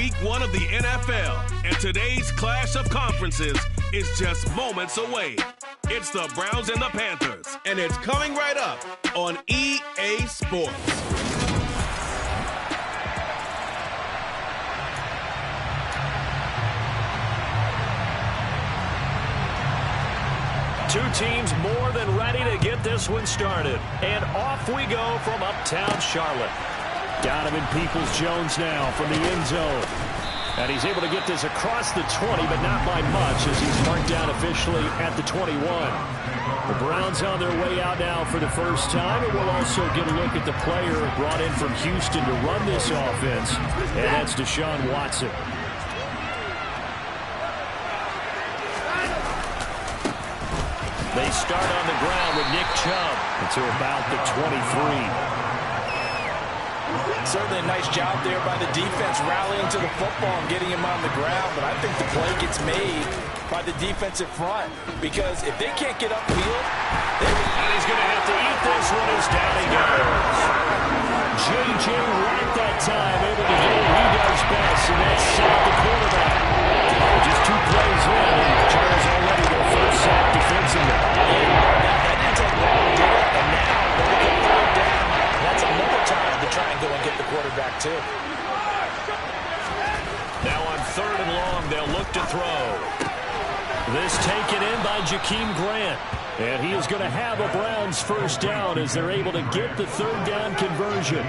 Week 1 of the NFL, and today's clash of conferences is just moments away. It's the Browns and the Panthers, and it's coming right up on EA Sports. Two teams more than ready to get this one started. And off we go from uptown Charlotte. Donovan Peoples-Jones now from the end zone. And he's able to get this across the 20, but not by much as he's marked down officially at the 21. The Browns on their way out now for the first time, and we'll also get a look at the player brought in from Houston to run this offense, and that's Deshaun Watson. They start on the ground with Nick Chubb until about the 23. Certainly a nice job there by the defense rallying to the football and getting him on the ground, but I think the play gets made by the defensive front because if they can't get upfield, and he's going to have to eat this one as down he goes. J.J. Watt that time able to do what he does best, and that's sack the quarterback. Just 2 plays in, and Charles already their first sack defensively. That didn't take long to do it, and now they're looking for him down. That's another time to try and go and get the quarterback too. Now on 3rd and long, they'll look to throw. This taken in by Jakeem Grant. And he is going to have a Browns first down as they're able to get the 3rd down conversion.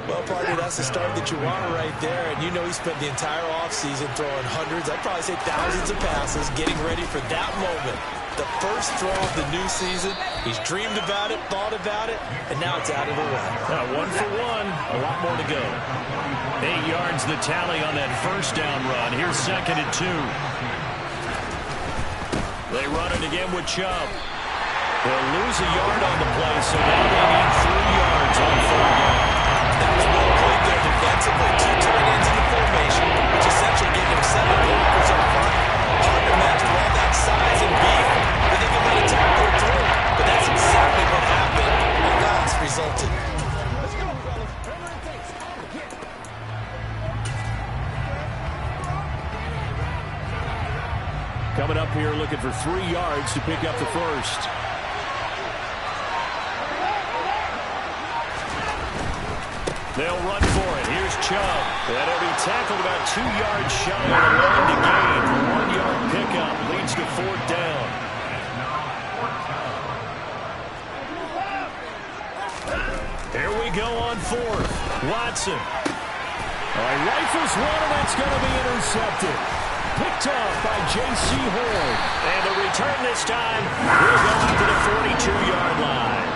Well, partner, that's the start that you want right there. And you know he spent the entire offseason throwing hundreds, I'd probably say thousands of passes, getting ready for that moment. The first throw of the new season. He's dreamed about it, thought about it, and now it's out of the way. Now 1 for 1, a lot more to go. 8 yards the tally on that first down run. Here's 2nd and 2. They run it again with Chubb. They'll lose a yard on the play, so now they need 3 yards on 3rd down. That was well played there defensively. 2 tight ends in the formation, which essentially gave him 7 blockers up front. Hard to match with all that size and beef, but they can let a tackler through. But that's exactly what happened. A loss resulted. Coming up here looking for 3 yards to pick up the first. They'll run for it. Here's Chubb. That'll be tackled about 2 yards shy of the line to gain. 1-yard pickup leads to 4th down. Here we go on 4th. Watson. Rifles one, and that's going to be intercepted. Picked off by J.C. Horn. And the return this time will go out to the 42-yard line.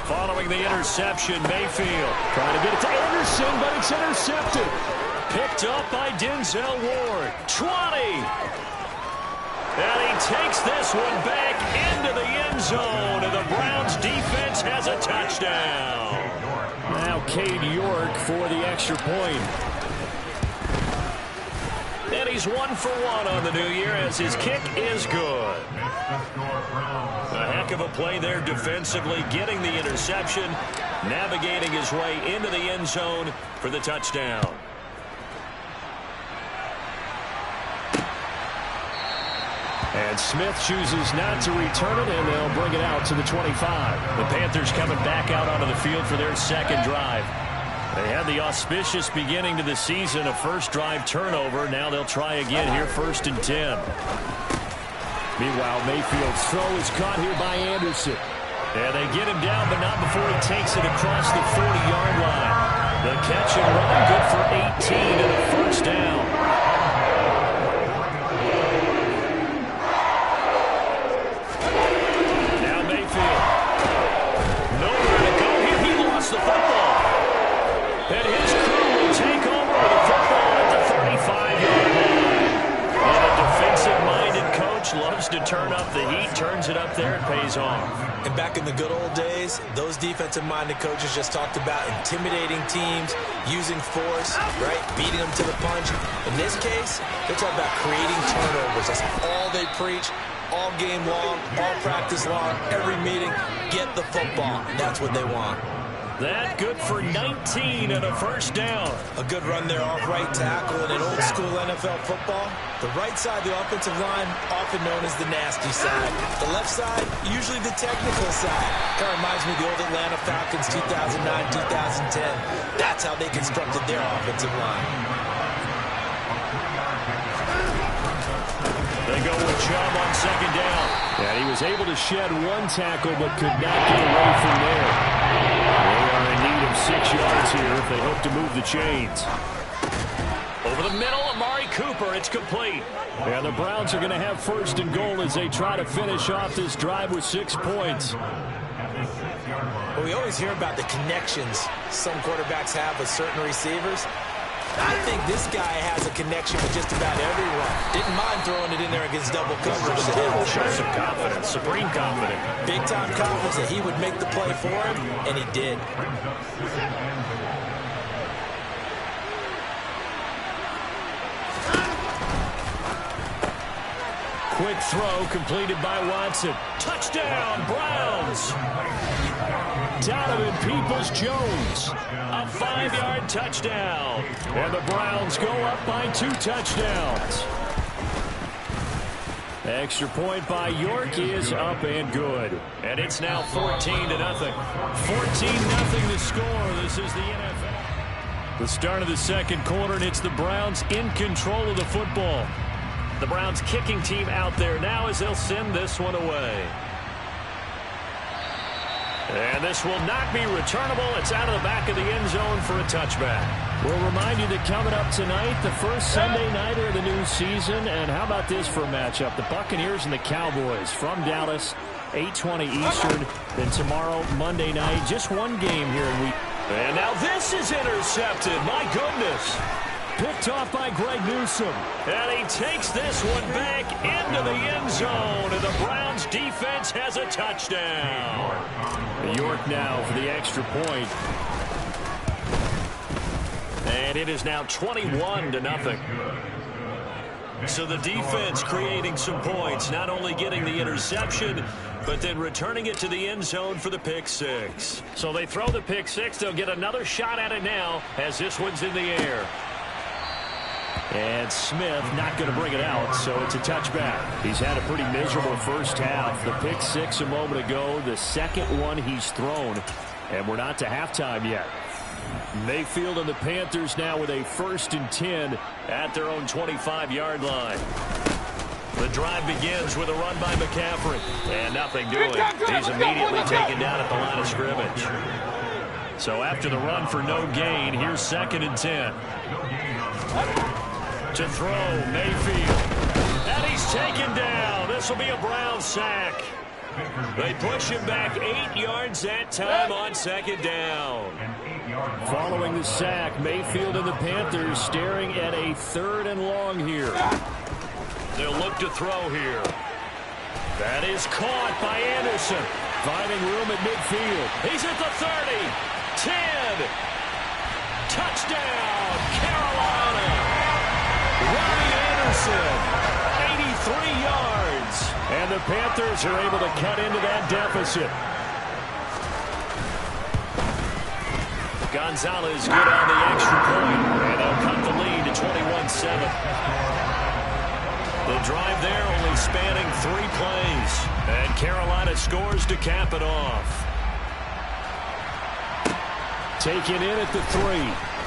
Following the interception, Mayfield trying to get it to Anderson, but it's intercepted. Picked up by Denzel Ward. 20. And he takes this one back into the end zone, and the Browns defense has a touchdown. Now Cade York for the extra point. And he's 1 for 1 on the new year as his kick is good. A heck of a play there defensively, getting the interception, navigating his way into the end zone for the touchdown. And Smith chooses not to return it, and they'll bring it out to the 25. The Panthers coming back out onto the field for their 2nd drive. They had the auspicious beginning to the season, a first drive turnover. Now they'll try again here, 1st and 10. Meanwhile, Mayfield's throw is caught here by Anderson. And they get him down, but not before he takes it across the 40-yard line. The catch and run, good for 18 and a first down. Now Mayfield. Nowhere to go here. He lost the football. And his crew will take over the football at the 35-yard line. And a defensive-minded coach loves to turn up the heat, turns it up there, and pays pays off. And back in the good old days, those defensive-minded coaches just talked about intimidating teams, using force, right, beating them to the punch. In this case, they're talking about creating turnovers. That's all they preach, all game long, all practice long, every meeting. Get the football. That's what they want. That good for 19 and a first down. A good run there off right tackle in an old-school NFL football. The right side of the offensive line, often known as the nasty side. The left side, usually the technical side. Kind of reminds me of the old Atlanta Falcons 2009-2010. That's how they constructed their offensive line. They go with Chubb on second down. And he was able to shed one tackle but could not get away from there. They are in need of 6 yards here if they hope to move the chains. Over the middle, Amari Cooper. It's complete. And the Browns are going to have first and goal as they try to finish off this drive with 6 points. Well, we always hear about the connections some quarterbacks have with certain receivers. I think this guy has a connection with just about everyone. Didn't mind throwing it in there against double coverage. Shows some confidence, supreme confidence. Big-time confidence that he would make the play for him, and he did. Quick throw completed by Watson. Touchdown, Browns. Donovan Peoples-Jones. A 5-yard touchdown. And the Browns go up by 2 touchdowns. Extra point by York is up and good. And it's now 14-0. 14-0 to score. This is the NFL. The start of the second quarter, and it's the Browns in control of the football. The Browns kicking team out there now as they'll send this one away. And this will not be returnable. It's out of the back of the end zone for a touchback. We'll remind you that coming up tonight, the first Sunday nighter of the new season. And how about this for a matchup? The Buccaneers and the Cowboys from Dallas, 8:20 Eastern. Then tomorrow, Monday night, just one game here in week. And now this is intercepted. My goodness. Picked off by Greg Newsome. And he takes this one back into the end zone. And the Browns defense has a touchdown. York now for the extra point. And it is now 21-0. So the defense creating some points, not only getting the interception, but then returning it to the end zone for the pick six. So they throw the pick six. They'll get another shot at it now as this one's in the air. And Smith not going to bring it out, so it's a touchback. He's had a pretty miserable first half. The pick six a moment ago, the second one he's thrown, and we're not to halftime yet. Mayfield and the Panthers now with a 1st and 10 at their own 25-yard line. The drive begins with a run by McCaffrey, and nothing doing. He's immediately taken down at the line of scrimmage. So after the run for no gain, here's 2nd and 10. To throw, Mayfield. And he's taken down. This will be a Brown sack. They push him back 8 yards that time on 2nd down. Following the sack, Mayfield and the Panthers staring at a 3rd and long here. They'll look to throw here. That is caught by Anderson. Finding room at midfield. He's at the 30. 10. Touchdown, Carolina. Robbie Anderson, 83 yards. And the Panthers are able to cut into that deficit. Gonzalez good on the extra point. And they'll cut the lead to 21-7. The drive there only spanning 3 plays. And Carolina scores to cap it off. Taken in at the 3.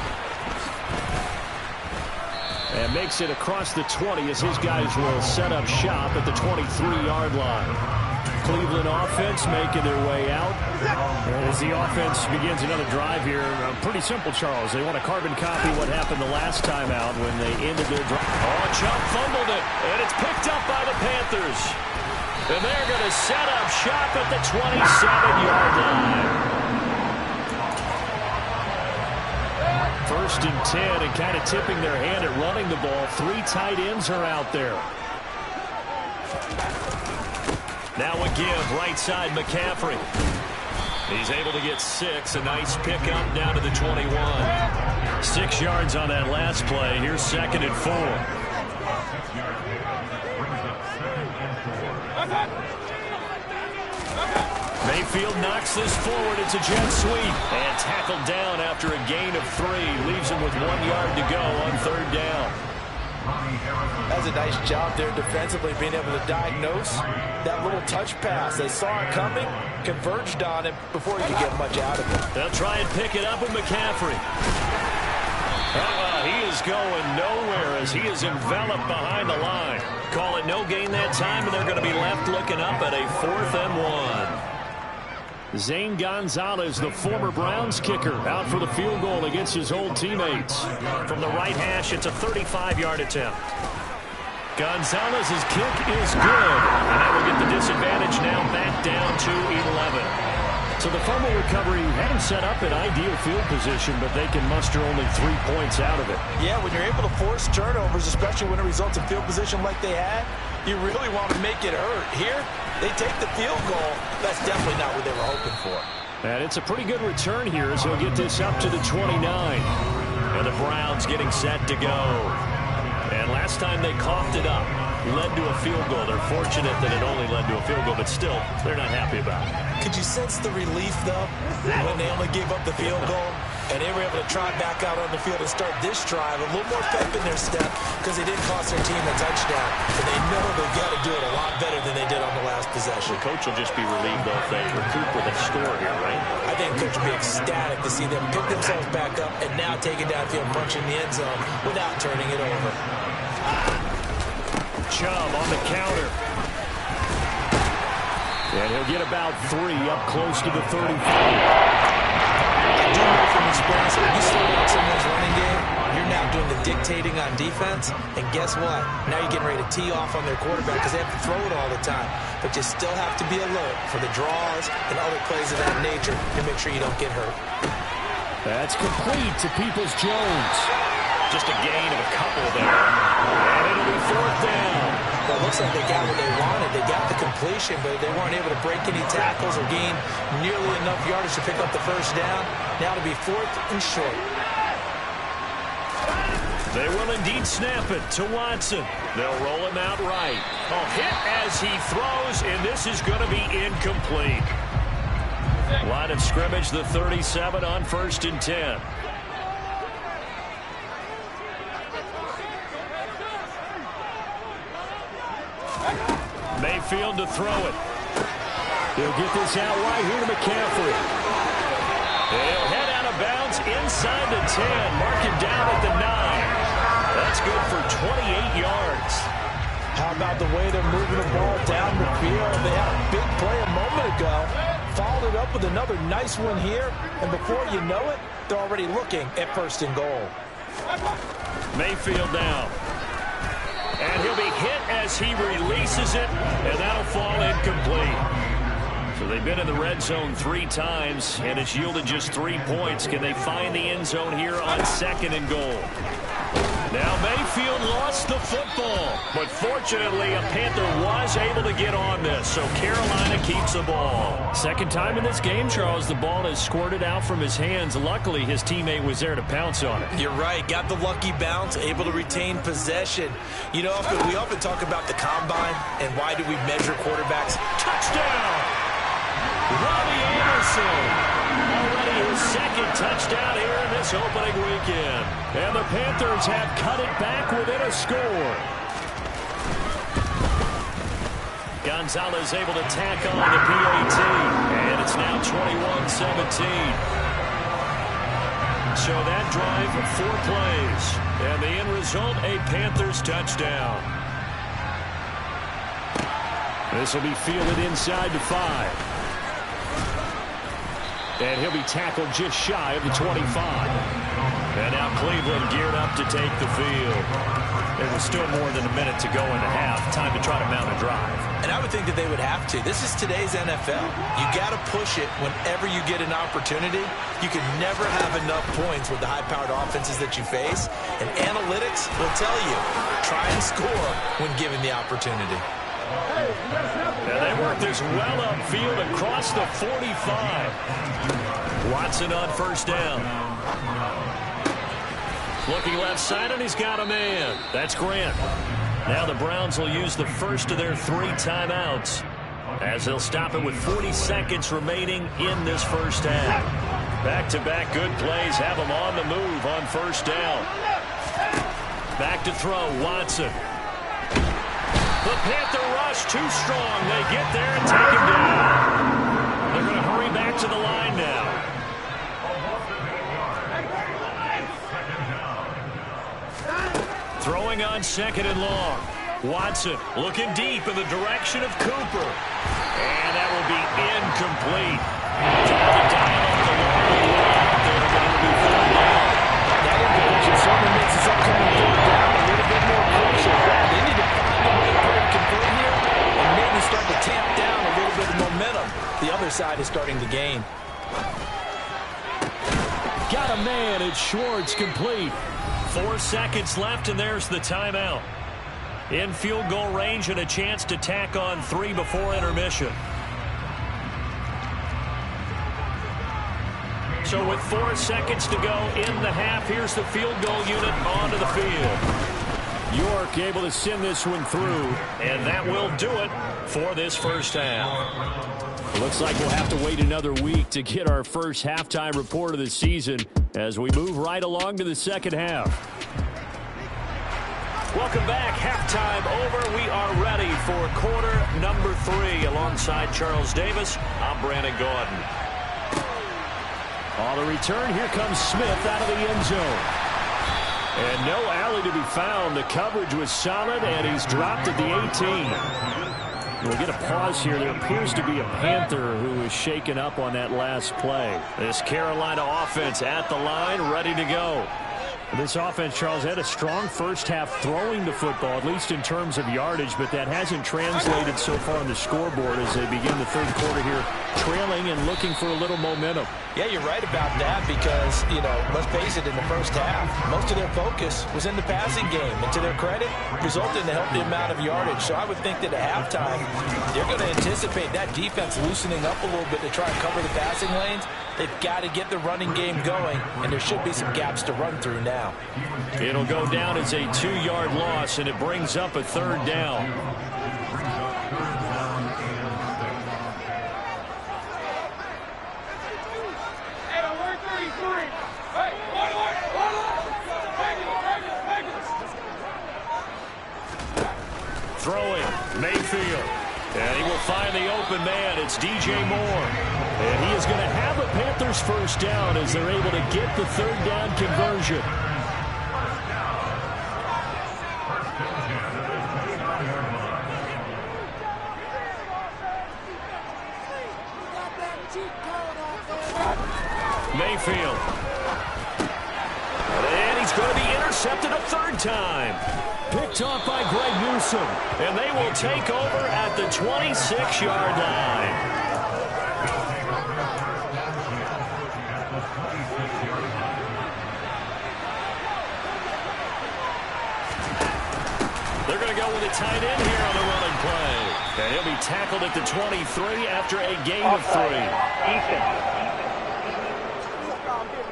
And makes it across the 20 as his guys will set up shop at the 23-yard line. Cleveland offense making their way out. And as the offense begins another drive here, pretty simple, Charles. They want to carbon copy what happened the last time out when they ended their drive. Oh, Chubb fumbled it, and it's picked up by the Panthers. And they're going to set up shop at the 27-yard line. 1st and 10, and kind of tipping their hand at running the ball. 3 tight ends are out there. Now a give, right side, McCaffrey. He's able to get 6. A nice pickup down to the 21. 6 yards on that last play. Here's 2nd and 4. Mayfield knocks this forward. It's a jet sweep. And tackled down after a gain of 3. Leaves him with 1 yard to go on 3rd down. That's a nice job there defensively, being able to diagnose that little touch pass. They saw it coming, converged on it before he could get much out of it. They'll try and pick it up with McCaffrey. He is going nowhere as he is enveloped behind the line. Call it no gain that time, and they're going to be left looking up at a 4th and 1. Zane Gonzalez, the former Browns kicker, out for the field goal against his old teammates. From the right hash, it's a 35-yard attempt. Gonzalez's kick is good, and that will get the disadvantage now back down to 11. So the fumble recovery had him set up in ideal field position, but they can muster only 3 points out of it. Yeah, when you're able to force turnovers, especially when it results in field position like they had, you really want to make it hurt. Here, they take the field goal. That's definitely not what they were hoping for. And it's a pretty good return here as he'll get this up to the 29. And the Browns getting set to go. And last time they coughed it up, led to a field goal. They're fortunate that it only led to a field goal, but still, they're not happy about it. Could you sense the relief, though, when they only gave up the field goal? And they were able to trot back out on the field and start this drive a little more pep in their step because they didn't cost their team a touchdown. And they know they've got to do it a lot better than they did on the last possession. The coach will just be relieved, though, if they recoup with a score here, right? I think the coach will be ecstatic to see them pick themselves back up and now take it downfield, punch in the end zone without turning it over. Chubb on the counter. And he'll get about 3 up close to the 35. I do know from experience, when you slow down someone's running game, you're now doing the dictating on defense. And guess what? Now you're getting ready to tee off on their quarterback because they have to throw it all the time. But you still have to be alert for the draws and other plays of that nature to make sure you don't get hurt. That's complete to Peoples-Jones. Just a gain of a couple there. And it'll be 4th down. Well, it looks like they got what they wanted. They got the completion, but they weren't able to break any tackles or gain nearly enough yardage to pick up the first down. Now to be 4th and short. They will indeed snap it to Watson. They'll roll him out right. A hit as he throws, and this is going to be incomplete. Line of scrimmage, the 37 on 1st and 10. Mayfield to throw it. He'll get this out right here to McCaffrey. He'll head out of bounds inside the 10. Mark it down at the 9. That's good for 28 yards. How about the way they're moving the ball down the field? They had a big play a moment ago. Followed it up with another nice one here. And before you know it, they're already looking at 1st and goal. Mayfield down. And he'll be hit as he releases it, and that'll fall incomplete. So they've been in the red zone 3 times, and it's yielded just 3 points. Can they find the end zone here on 2nd and goal? Now Mayfield lost the football, but fortunately a Panther was able to get on this, so Carolina keeps the ball. 2nd time in this game, Charles, the ball has squirted out from his hands. Luckily, his teammate was there to pounce on it. You're right. Got the lucky bounce, able to retain possession. You know, we often talk about the combine and why do we measure quarterbacks. Touchdown! Robbie Anderson! Already his 2nd touchdown here in this opening weekend. And the Panthers have cut it back within a score. Gonzalez able to tack on the PAT. And it's now 21-17. So that drive, 4 plays. And the end result, a Panthers touchdown. This will be fielded inside the 5. And he'll be tackled just shy of the 25. And now Cleveland geared up to take the field. There was still more than a minute to go in the half. Time to try to mount a drive. And I would think that they would have to. This is today's NFL. You got to push it whenever you get an opportunity. You can never have enough points with the high-powered offenses that you face. And analytics will tell you, try and score when given the opportunity. And they work this well upfield across the 45. Watson on first down. Looking left side, and he's got a man. That's Grant. Now the Browns will use the first of their 3 timeouts, as they'll stop it with 40 seconds remaining in this first half. Back-to-back good plays have them on the move on first down. Back to throw, Watson. The Panther rush too strong. They get there and take him down. They're going to hurry back to the line now. Throwing on second and long. Watson looking deep in the direction of Cooper. And that will be incomplete. That incompletion certainly makes this upcoming third down a little bit more crucial. They need to find a way to put it complete here and maybe start to tamp down a little bit of momentum. The other side is starting to gain. Got a man. It's Schwartz, complete. 4 seconds left, and there's the timeout. In field goal range and a chance to tack on 3 before intermission. So with 4 seconds to go in the half, here's the field goal unit onto the field. York able to send this one through, and that will do it for this first half. Looks like we'll have to wait another week to get our first halftime report of the season as we move right along to the second half. Welcome back. Halftime over. We are ready for quarter number 3. Alongside Charles Davis, I'm Brandon Gaudin. On the return, here comes Smith out of the end zone. And no alley to be found. The coverage was solid, and he's dropped at the 18. We'll get a pause here. There appears to be a Panther who is shaken up on that last play. This Carolina offense at the line, ready to go. This offense, Charles, had a strong first half throwing the football, at least in terms of yardage, but that hasn't translated so far on the scoreboard as they begin the third quarter here, trailing and looking for a little momentum. Yeah, you're right about that because, let's face it, in the first half, most of their focus was in the passing game. And to their credit, resulted in a healthy amount of yardage. So I would think that at halftime, they're going to anticipate that defense loosening up a little bit to try and cover the passing lanes. They've got to get the running game going, and there should be some gaps to run through now. It'll go down as a 2-yard loss, and it brings up a third down. Throwing, Mayfield. And he will find the open man. It's DJ Moore. And he is going to have the Panthers first down as they're able to get the third down conversion. Mayfield. And he's going to be intercepted a third time. Picked off by Greg Newsome. And they will take over at the 26-yard line. They're going to go with a tight end here on the running play. And he'll be tackled at the 23 after a gain of 3.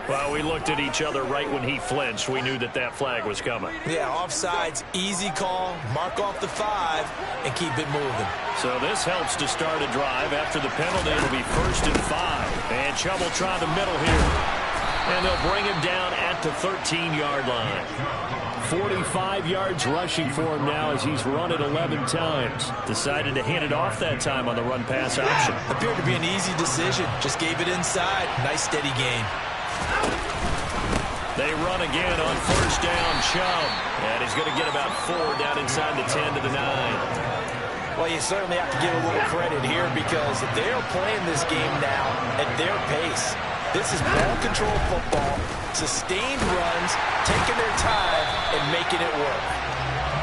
Well, we looked at each other right when he flinched. We knew that that flag was coming. Yeah, offsides, easy call, mark off the 5, and keep it moving. So this helps to start a drive. After the penalty, it'll be 1st and 5. And Chubb will try the middle here. And they'll bring him down at the 13-yard line. 45 yards rushing for him now as he's run it 11 times. Decided to hand it off that time on the run-pass option. Appeared to be an easy decision. Just gave it inside. Nice, steady gain. They run again on first down, Chubb. And he's going to get about 4 down inside the 10 to the 9. Well, you certainly have to give a little credit here because they're playing this game now at their pace. This is ball control football, sustained runs, taking their time and making it work.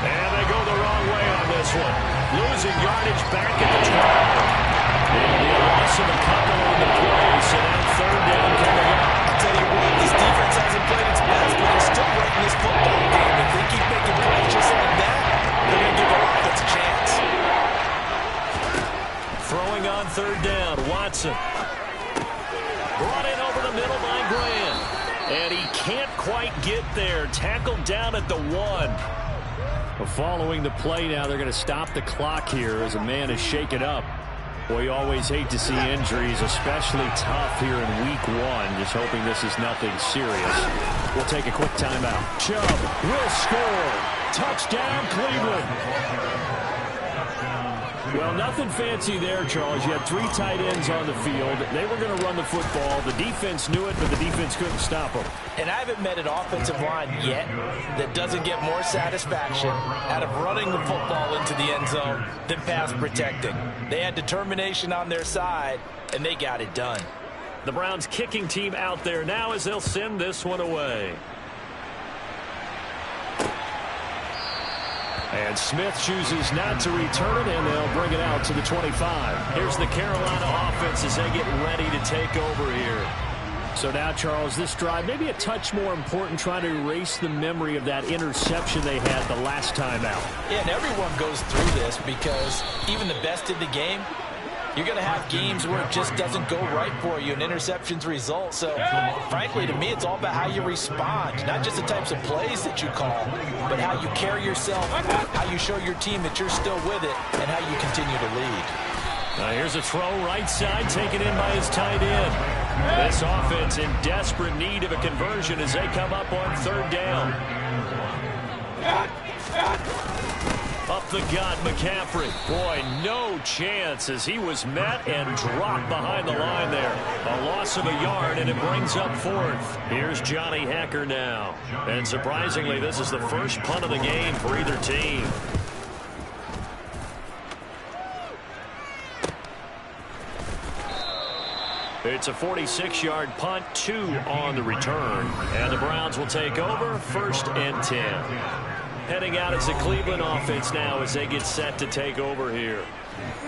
And they go the wrong way on this one. Losing yardage back at the 12. It'll be a loss of a couple on the play, so now third down coming up. I'll tell you what, this defense hasn't played its best, but they're still winning this football game. If they keep making plays just like that, they're going to give their offense a chance. And he can't quite get there. Tackled down at the 1. Well, following the play now, they're going to stop the clock here as a man is shaken up. Boy, you always hate to see injuries, especially tough here in week 1. Just hoping this is nothing serious. We'll take a quick timeout. Chubb will score. Touchdown, Cleveland. Well, nothing fancy there, Charles. You had 3 tight ends on the field. They were going to run the football. The defense knew it, but the defense couldn't stop them. And I haven't met an offensive line yet that doesn't get more satisfaction out of running the football into the end zone than pass protecting. They had determination on their side, and they got it done. The Browns kicking team out there now as they'll send this one away. And Smith chooses not to return it, and they'll bring it out to the 25. Here's the Carolina offense as they get ready to take over here. So now, Charles, this drive maybe a touch more important, trying to erase the memory of that interception they had the last time out. Yeah, and everyone goes through this because even the best in the game, you're going to have games where it just doesn't go right for you, and interceptions result. So, frankly, to me, it's all about how you respond, not just the types of plays that you call, but how you carry yourself, how you show your team that you're still with it, and how you continue to lead. Now here's a throw right side, taken in by his tight end. This offense in desperate need of a conversion as they come up on 3rd down. Up the gut, McCaffrey. Boy, no chance as he was met and dropped behind the line there. A loss of a yard, and it brings up 4th. Here's Johnny Hekker now. And surprisingly, this is the first punt of the game for either team. It's a 46-yard punt, 2 on the return. And the Browns will take over, 1st and 10. Heading out as the Cleveland offense now as they get set to take over here.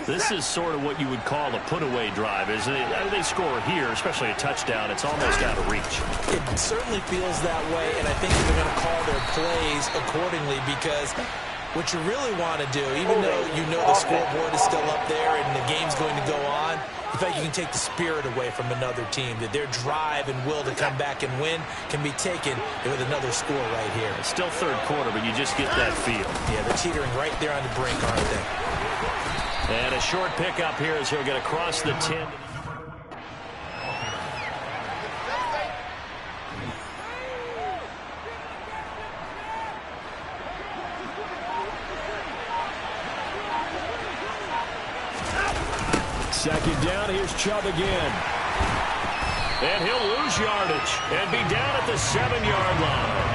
This is sort of what you would call a put-away drive, isn't it? I mean, they score here, especially a touchdown. It's almost out of reach. It certainly feels that way, and I think they're going to call their plays accordingly because what you really want to do, even though you know the scoreboard is still up there and the game's going to go on, in fact, you can take the spirit away from another team, that their drive and will to come back and win can be taken with another score right here. It's still 3rd quarter, but you just get that feel. Yeah, they're teetering right there on the brink, aren't they? And a short pickup here as he'll get across the 10. Second down, here's Chubb again. And he'll lose yardage and be down at the 7-yard line.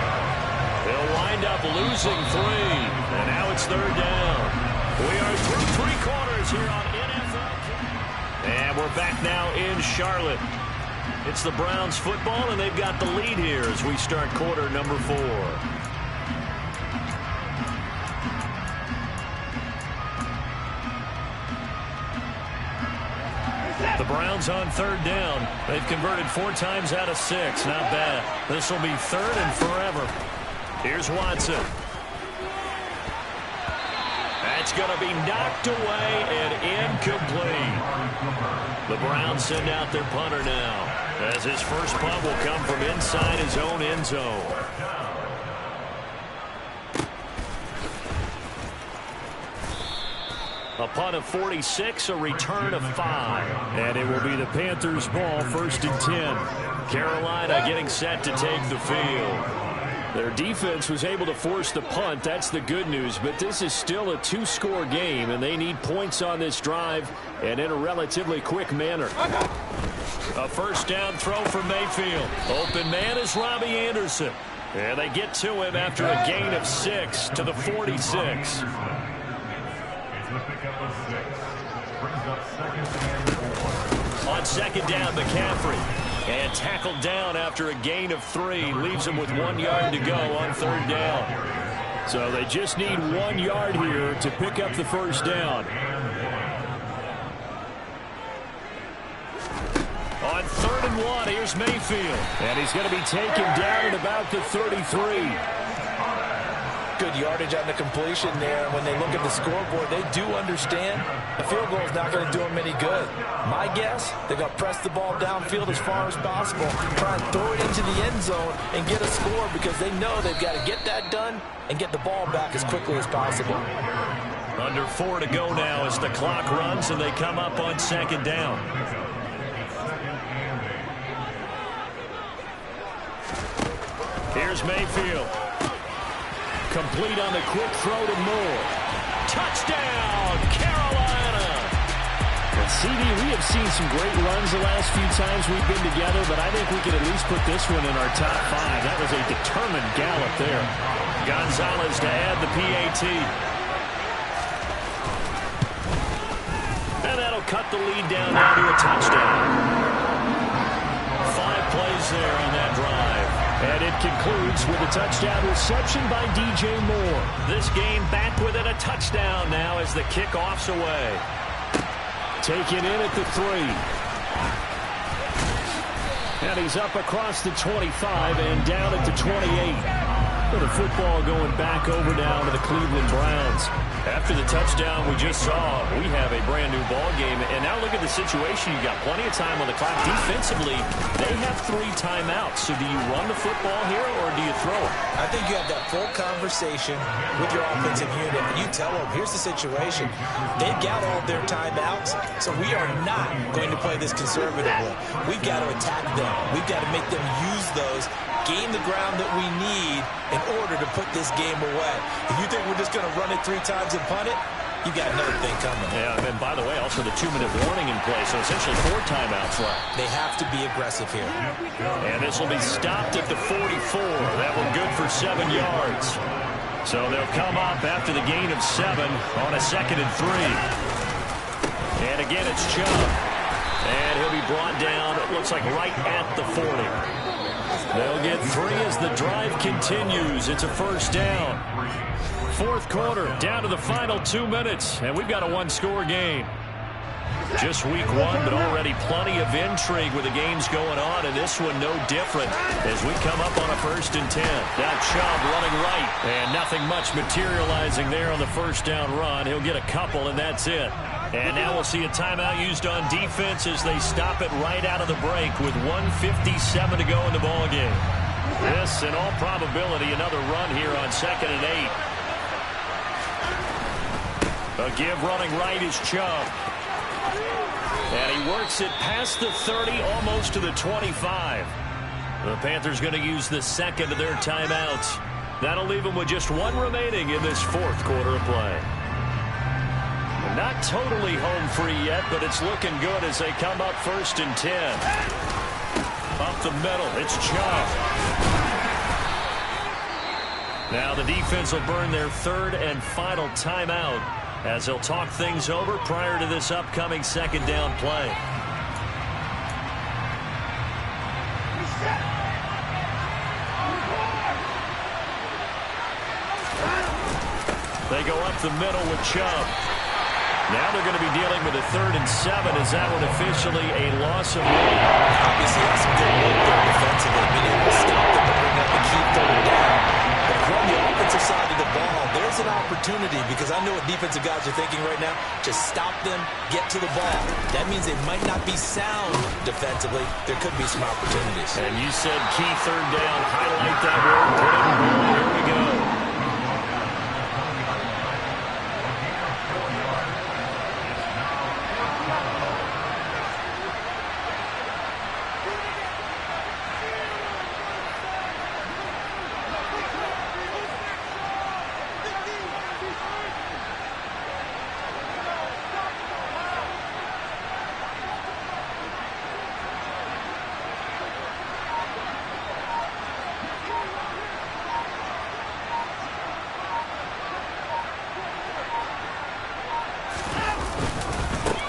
He'll wind up losing 3. And now it's 3rd down. We are through 3 quarters here on NFL. And we're back now in Charlotte. It's the Browns football, and they've got the lead here as we start quarter number 4. The Browns on 3rd down. They've converted 4 times out of 6. Not bad. This will be 3rd and forever. Here's Watson. That's going to be knocked away and incomplete. The Browns send out their punter now, as his first punt will come from inside his own end zone. A punt of 46, a return of 5. And it will be the Panthers' ball, 1st and 10. Carolina getting set to take the field. Their defense was able to force the punt. That's the good news. But this is still a 2-score game, and they need points on this drive and in a relatively quick manner. A 1st down throw for Mayfield. Open man is Robbie Anderson. And they get to him after a gain of 6 to the 46. On 2nd down, McCaffrey. And tackled down after a gain of 3. Leaves him with 1 yard to go on 3rd down. So they just need 1 yard here to pick up the 1st down. On 3rd and 1, here's Mayfield. And he's going to be taken down at about the 33. Good yardage on the completion there. When they look at the scoreboard, they do understand a field goal is not going to do them any good. My guess, they're going to press the ball downfield as far as possible, try and throw it into the end zone and get a score because they know they've got to get that done and get the ball back as quickly as possible. Under 4 to go now as the clock runs and they come up on second down. Here's Mayfield. Complete on the quick throw to Moore. Touchdown, Carolina! Well, CD, we have seen some great runs the last few times we've been together, but I think we could at least put this one in our top 5. That was a determined gallop there. Gonzalez to add the PAT. And that'll cut the lead down now to a touchdown. 5 plays there on that drive. And it concludes with a touchdown reception by DJ Moore. This game back within a touchdown now as the kickoff's away. Taken in at the 3. And he's up across the 25 and down at the 28. With the football going back over now to the Cleveland Browns. After the touchdown we just saw, we have a brand new ball game. And now look at the situation. You've got plenty of time on the clock. Defensively, they have 3 timeouts. So do you run the football here or do you throw it? I think you have that full conversation with your offensive unit. And you tell them, here's the situation. They've got all their timeouts. So we are not going to play this conservatively. We've got to attack them. We've got to make them use those. Gain the ground that we need in order to put this game away. If you think we're just going to run it 3 times and punt it, you got another thing coming. Yeah, and by the way, also the 2-minute warning in play, so essentially 4 timeouts left. They have to be aggressive here. And this will be stopped at the 44. That one good for 7 yards. So they'll come up after the gain of 7 on a 2nd and 3. And again, it's Chubb. And he'll be brought down, it looks like right at the 40. They'll get 3 as the drive continues. It's a first down. 4th quarter, down to the final 2 minutes, and we've got a 1-score game. Just week 1, but already plenty of intrigue with the games going on, and this one no different as we come up on a 1st and 10. Now Chubb running right, and nothing much materializing there on the first down run. He'll get a couple, and that's it. And now we'll see a timeout used on defense as they stop it right out of the break with 1:57 to go in the ball game. This, in all probability, another run here on 2nd and 8. A give running right is Chubb. And he works it past the 30, almost to the 25. The Panthers going to use the 2nd of their timeouts. That'll leave them with just 1 remaining in this 4th quarter of play. Not totally home free yet, but it's looking good as they come up 1st and 10. Up the middle, it's Chubb. Now the defense will burn their 3rd and final timeout as they'll talk things over prior to this upcoming 2nd down play. They go up the middle with Chubb. Now they're going to be dealing with a 3rd and 7 as that one officially a loss of 1. Obviously, that's some good work there defensively, being able to stop them and bring up the key 3rd down. But from the offensive side of the ball, there's an opportunity because I know what defensive guys are thinking right now. Just stop them, get to the ball. That means they might not be sound defensively. There could be some opportunities. And you said key 3rd down. Highlight that word. Put it in the ball. Here we go.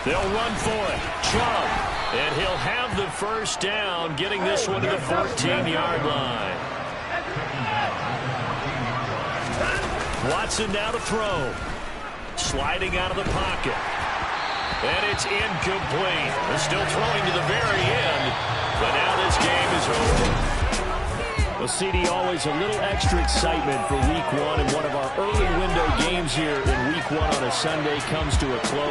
They'll run for it. Chubb. And he'll have the first down, getting this one to the 14-yard line. Watson now to throw. Sliding out of the pocket. And it's incomplete. They're still throwing to the very end. But now this game is over. Well, CD, always a little extra excitement for Week 1, and one of our early window games here in Week 1 on a Sunday comes to a close.